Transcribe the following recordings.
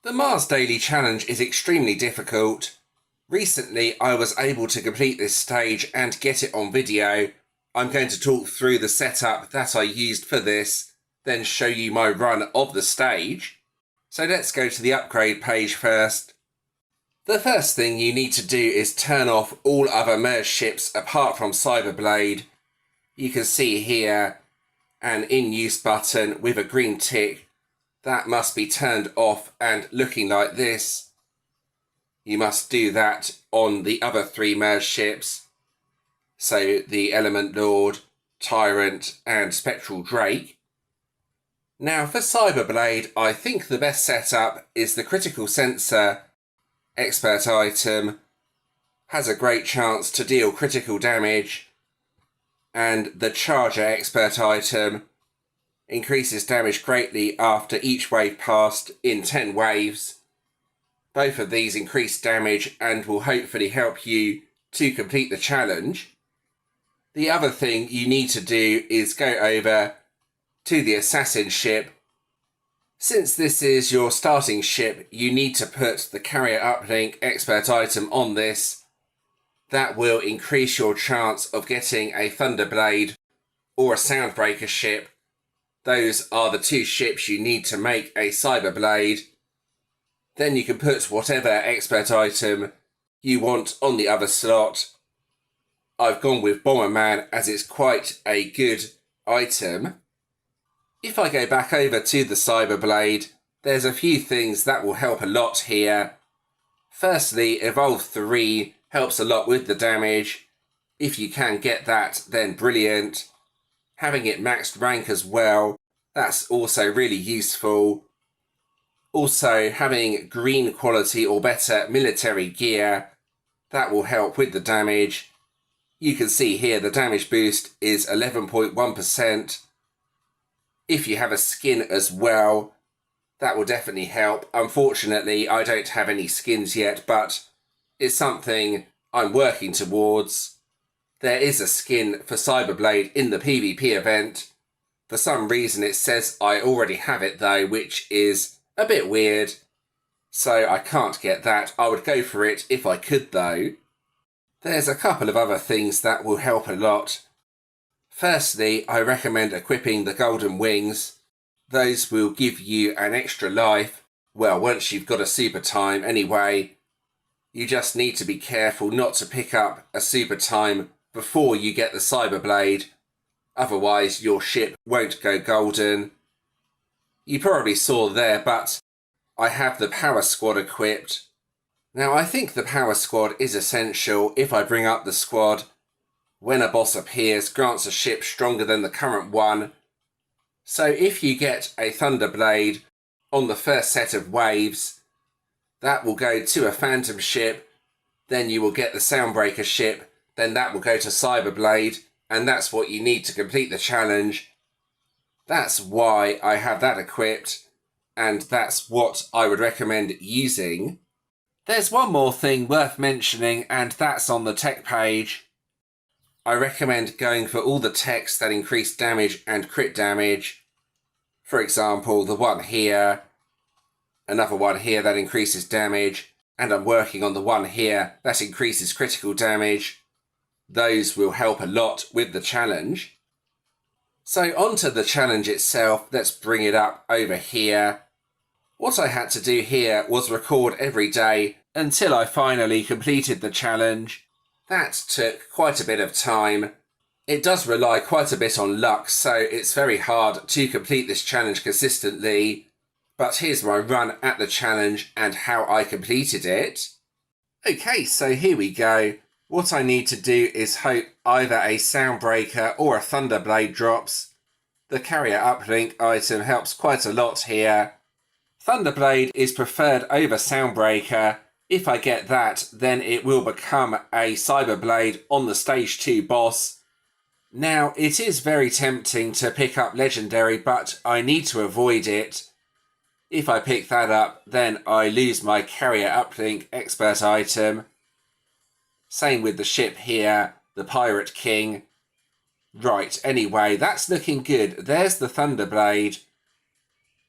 The Mars Daily Challenge is extremely difficult. Recently, I was able to complete this stage and get it on video. I'm going to talk through the setup that I used for this, then show you my run of the stage. So let's go to the upgrade page first. The first thing you need to do is turn off all other merged ships apart from Cyberblade. You can see here an in use button with a green tick. That must be turned off and looking like this. You must do that on the other three merged ships. So the Element Lord, Tyrant and Spectral Drake. Now for Cyberblade, I think the best setup is the Critical Sensor expert item. Has a great chance to deal critical damage. And the Charger expert item increases damage greatly after each wave passed in 10 waves. Both of these increase damage and will hopefully help you to complete the challenge. The other thing you need to do is go over to the Assassin ship. Since this is your starting ship, you need to put the Carrier Uplink expert item on this. That will increase your chance of getting a Thunderblade or a Soundbreaker ship. Those are the two ships you need to make a Cyberblade. Then you can put whatever expert item you want on the other slot. I've gone with Bomberman as it's quite a good item. If I go back over to the Cyberblade, there's a few things that will help a lot here. Firstly, Evolve 3 helps a lot with the damage. If you can get that, then brilliant. Having it maxed rank as well, that's also really useful. Also, having green quality or better military gear, that will help with the damage. You can see here the damage boost is 11.1%. If you have a skin as well, that will definitely help. Unfortunately, I don't have any skins yet, but it's something I'm working towards. There is a skin for Cyberblade in the PvP event. For some reason it says I already have it though, which is a bit weird. So I can't get that. I would go for it if I could though. There's a couple of other things that will help a lot. Firstly, I recommend equipping the Golden Wings. Those will give you an extra life. Well, once you've got a super time anyway. You just need to be careful not to pick up a super time before you get the Cyberblade. Otherwise, your ship won't go golden. You probably saw there, but I have the Power Squad equipped. Now, I think the Power Squad is essential. If I bring up the squad, when a boss appears, grants a ship stronger than the current one. So if you get a Thunderblade on the first set of waves, that will go to a Phantom ship, then you will get the Soundbreaker ship, then that will go to Cyberblade, and that's what you need to complete the challenge. That's why I have that equipped, and that's what I would recommend using. There's one more thing worth mentioning, and that's on the tech page. I recommend going for all the techs that increase damage and crit damage. For example, the one here, another one here that increases damage, and I'm working on the one here that increases critical damage. Those will help a lot with the challenge. So onto the challenge itself, let's bring it up over here. What I had to do here was record every day until I finally completed the challenge. That took quite a bit of time. It does rely quite a bit on luck, so it's very hard to complete this challenge consistently. But here's my run at the challenge and how I completed it. Okay, so here we go. What I need to do is hope either a Soundbreaker or a Thunderblade drops. The Carrier Uplink item helps quite a lot here. Thunderblade is preferred over Soundbreaker. If I get that, then it will become a Cyberblade on the Stage 2 boss. Now, it is very tempting to pick up Legendary, but I need to avoid it. If I pick that up, then I lose my Carrier Uplink expert item. Same with the ship here, the Pirate King. Right, anyway, that's looking good. There's the Thunderblade.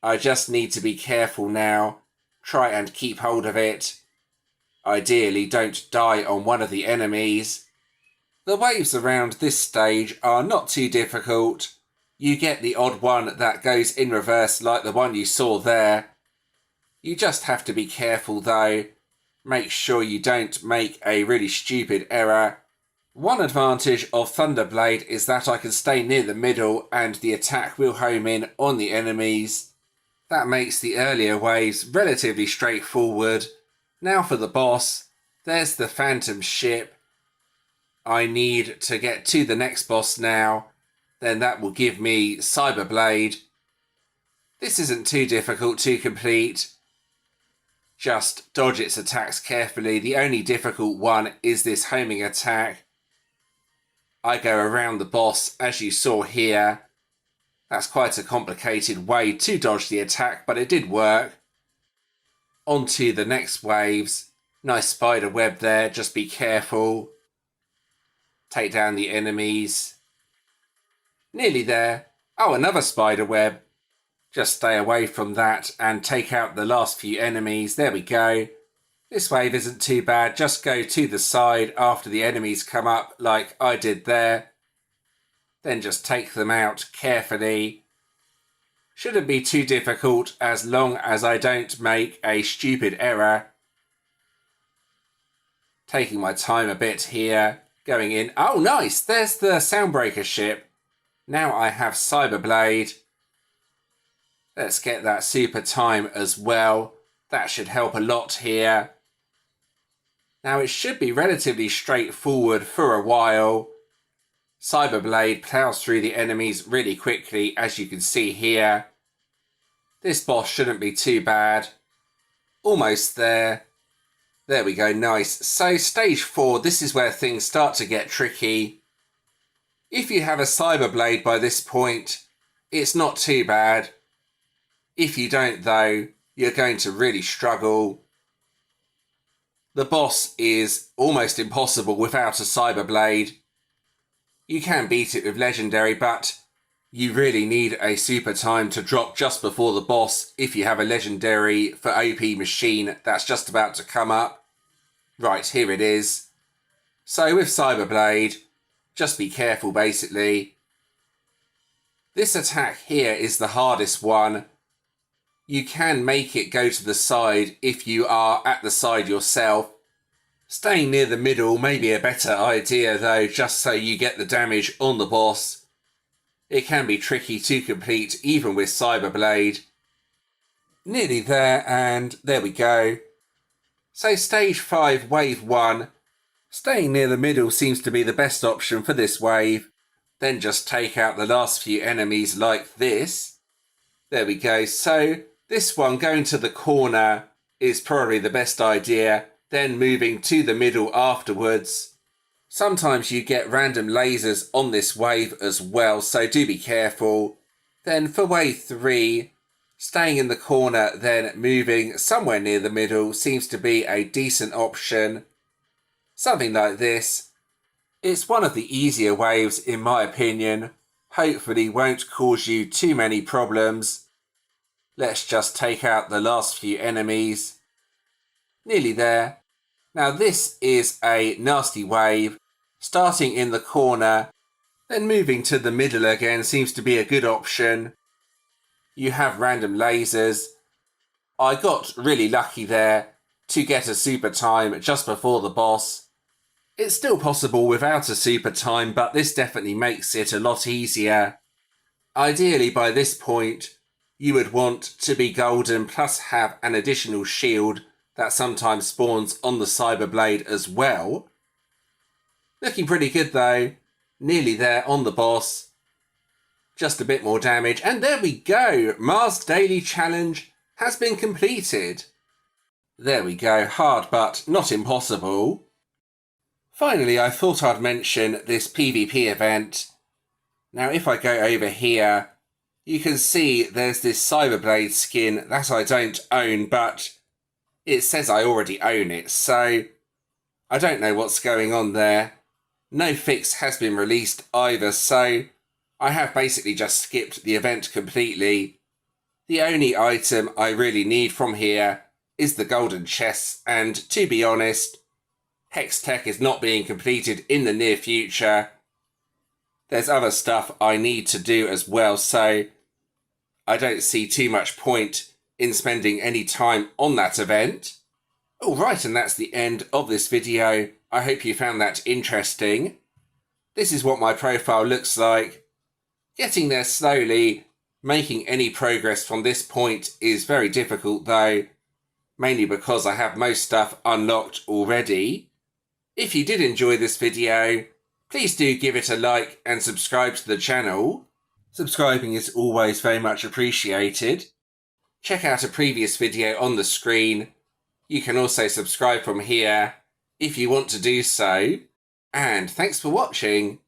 I just need to be careful now try and keep hold of it. Ideally, don't die on one of the enemies. The waves around this stage are not too difficult. You get the odd one that goes in reverse like the one you saw there. You just have to be careful though. Make sure you don't make a really stupid error. One advantage of Thunderblade is that I can stay near the middle and the attack will home in on the enemies. That makes the earlier waves relatively straightforward. Now for the boss. There's the Phantom ship. I need to get to the next boss now. Then that will give me Cyberblade. This isn't too difficult to complete. Just dodge its attacks carefully. The only difficult one is this homing attack. I go around the boss as you saw here. That's quite a complicated way to dodge the attack, but it did work. On to the next waves. Nice spider web there, just be careful. Take down the enemies. Nearly there. Oh, another spider web. Just stay away from that and take out the last few enemies. There we go. This wave isn't too bad. Just go to the side after the enemies come up like I did there. Then just take them out carefully. Shouldn't be too difficult as long as I don't make a stupid error. Taking my time a bit here. Going in. Oh, nice. There's the Soundbreaker ship. Now I have Cyberblade. Let's get that super time as well. That should help a lot here. Now it should be relatively straightforward for a while. Cyberblade plows through the enemies really quickly, as you can see here. This boss shouldn't be too bad. Almost there. There we go, nice. So stage 4, this is where things start to get tricky. If you have a Cyberblade by this point, it's not too bad. If you don't though, you're going to really struggle. The boss is almost impossible without a Cyberblade. You can beat it with Legendary, but you really need a super time to drop just before the boss if you have a Legendary for OP machine that's just about to come up. Right, here it is. So with Cyberblade, just be careful basically. This attack here is the hardest one. You can make it go to the side if you are at the side yourself. Staying near the middle may be a better idea though, just so you get the damage on the boss. It can be tricky to complete even with Cyberblade. Nearly there, and there we go. So stage 5, wave 1. Staying near the middle seems to be the best option for this wave. Then just take out the last few enemies like this. There we go. So this one going to the corner is probably the best idea. Then moving to the middle afterwards. Sometimes you get random lasers on this wave as well, so do be careful. Then for wave 3, staying in the corner, then moving somewhere near the middle seems to be a decent option. Something like this. It's one of the easier waves in my opinion. Hopefully won't cause you too many problems. Let's just take out the last few enemies. Nearly there. Now this is a nasty wave. Starting in the corner, then moving to the middle again seems to be a good option. You have random lasers. I got really lucky there to get a super time just before the boss. It's still possible without a super time, but this definitely makes it a lot easier. Ideally by this point, you would want to be golden plus have an additional shield that sometimes spawns on the Cyberblade as well. Looking pretty good though. Nearly there on the boss. Just a bit more damage. And there we go. Mars Daily Challenge has been completed. There we go. Hard but not impossible. Finally, I thought I'd mention this PvP event. Now if I go over here, you can see there's this Cyberblade skin that I don't own, but it says I already own it, so I don't know what's going on there. No fix has been released either, so I have basically just skipped the event completely. The only item I really need from here is the golden chest, and to be honest, Hex Tech is not being completed in the near future. There's other stuff I need to do as well, so I don't see too much point in spending any time on that event. Alright, and that's the end of this video. I hope you found that interesting. This is what my profile looks like. Getting there slowly. Making any progress from this point is very difficult though, mainly because I have most stuff unlocked already. If you did enjoy this video, please do give it a like and subscribe to the channel. Subscribing is always very much appreciated. Check out a previous video on the screen. You can also subscribe from here if you want to do so. And thanks for watching.